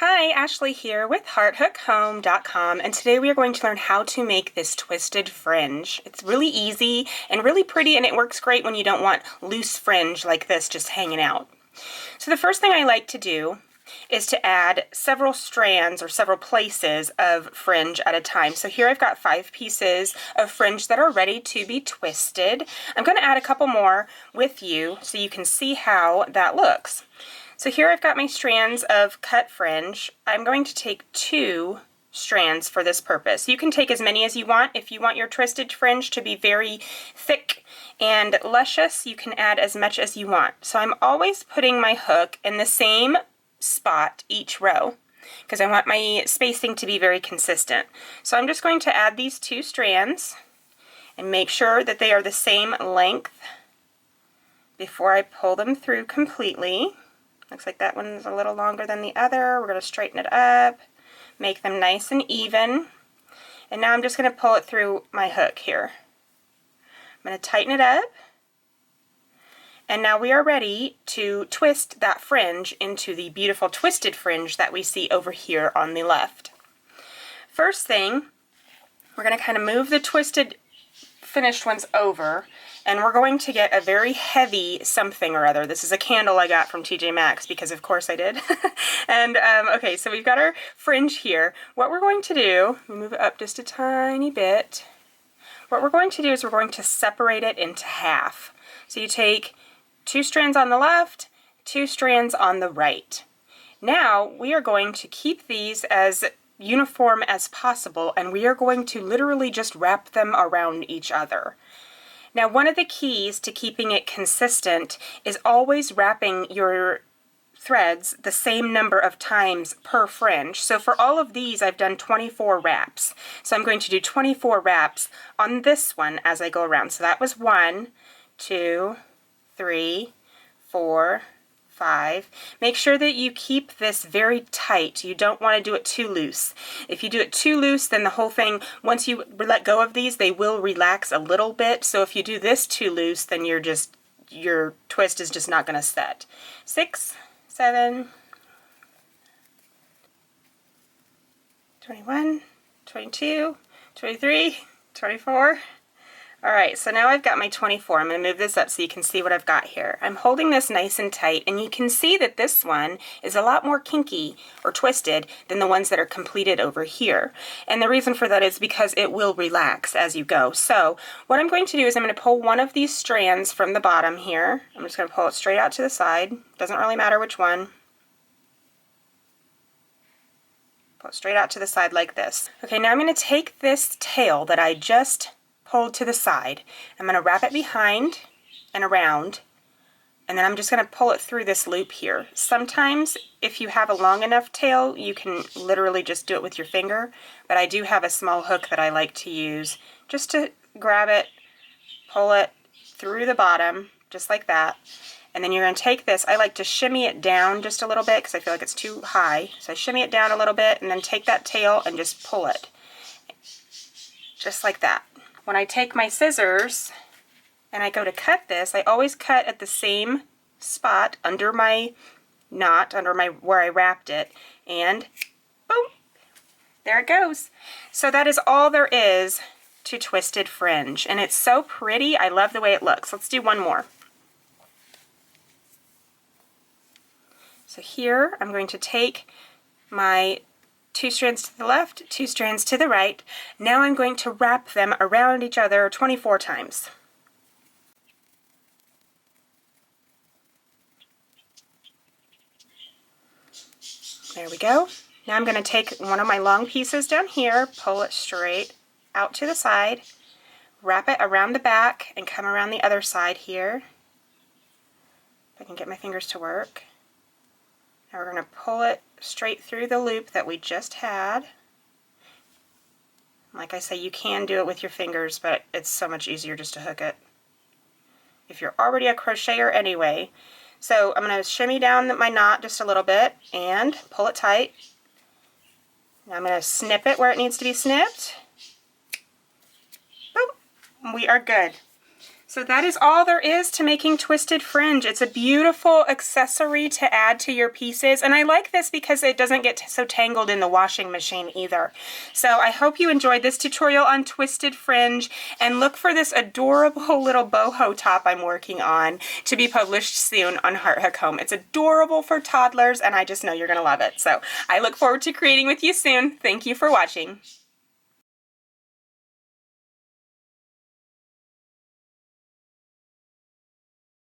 Hi, Ashley here with HeartHookHome.com, and today we are going to learn how to make this twisted fringe. It's really easy and really pretty, and it works great when you don't want loose fringe like this just hanging out. So the first thing I like to do is to add several strands or several places of fringe at a time. So here I've got 5 pieces of fringe that are ready to be twisted. I'm going to add a couple more with you so you can see how that looks. So here I've got my strands of cut fringe. I'm going to take 2 strands for this purpose. You can take as many as you want. If you want your twisted fringe to be very thick and luscious, you can add as much as you want. So I'm always putting my hook in the same spot each row because I want my spacing to be very consistent. So I'm just going to add these 2 strands and make sure that they are the same length before I pull them through completely. Looks like that one's a little longer than the other. We're going to straighten it up, make them nice and even. And now I'm just going to pull it through my hook here. I'm going to tighten it up. And now we are ready to twist that fringe into the beautiful twisted fringe that we see over here on the left. First thing, we're going to kind of move the twisted finished ones over, and we're going to get a very heavy something or other. This is a candle I got from TJ Maxx because of course I did. And okay, so we've got our fringe here. What we're going to do, move it up just a tiny bit. What we're going to do is we're going to separate it into half. So you take 2 strands on the left, 2 strands on the right. Now we are going to keep these as uniform as possible, and we are going to literally just wrap them around each other. Now, one of the keys to keeping it consistent is always wrapping your threads the same number of times per fringe. So for all of these, I've done 24 wraps. So I'm going to do 24 wraps on this one as I go around. So that was 1, 2, 3, 4, 5. Make sure that you keep this very tight. You don't want to do it too loose. If you do it too loose, then the whole thing, once you let go of these, they will relax a little bit. So if you do this too loose, then your twist is just not going to set. 6, 7, 21, 22, 23, 24. Alright, so now I've got my 24. I'm going to move this up so you can see what I've got here. I'm holding this nice and tight, and you can see that this one is a lot more kinky or twisted than the ones that are completed over here. And the reason for that is because it will relax as you go. So what I'm going to do is I'm going to pull one of these strands from the bottom here. I'm just going to pull it straight out to the side. Doesn't really matter which one. Pull it straight out to the side like this. Okay, now I'm going to take this tail that I just pulled to the side. I'm going to wrap it behind and around, and then I'm just going to pull it through this loop here. Sometimes if you have a long enough tail, you can literally just do it with your finger, but I do have a small hook that I like to use just to grab it, pull it through the bottom, just like that. And then you're going to take this, I like to shimmy it down just a little bit because I feel like it's too high. So I shimmy it down a little bit and then take that tail and just pull it. Just like that. When I take my scissors and I go to cut this, I always cut at the same spot under my knot, where I wrapped it, and boom, there it goes. So that is all there is to twisted fringe, and it's so pretty. I love the way it looks. Let's do one more. So here I'm going to take my 2 strands to the left, 2 strands to the right. Now I'm going to wrap them around each other 24 times. There we go. Now I'm going to take one of my long pieces down here, pull it straight out to the side, wrap it around the back, and come around the other side here. If I can get my fingers to work. Now we're going to pull it straight through the loop that we just had. Like I say, you can do it with your fingers, but it's so much easier just to hook it if you're already a crocheter anyway. So I'm going to shimmy down my knot just a little bit and pull it tight. Now I'm going to snip it where it needs to be snipped. Boom! We are good. So that is all there is to making Twisted Fringe. It's a beautiful accessory to add to your pieces, and I like this because it doesn't get so tangled in the washing machine either. So I hope you enjoyed this tutorial on Twisted Fringe, and look for this adorable little boho top I'm working on to be published soon on Heart Hook Home. It's adorable for toddlers, and I just know you're going to love it. So I look forward to creating with you soon. Thank you for watching.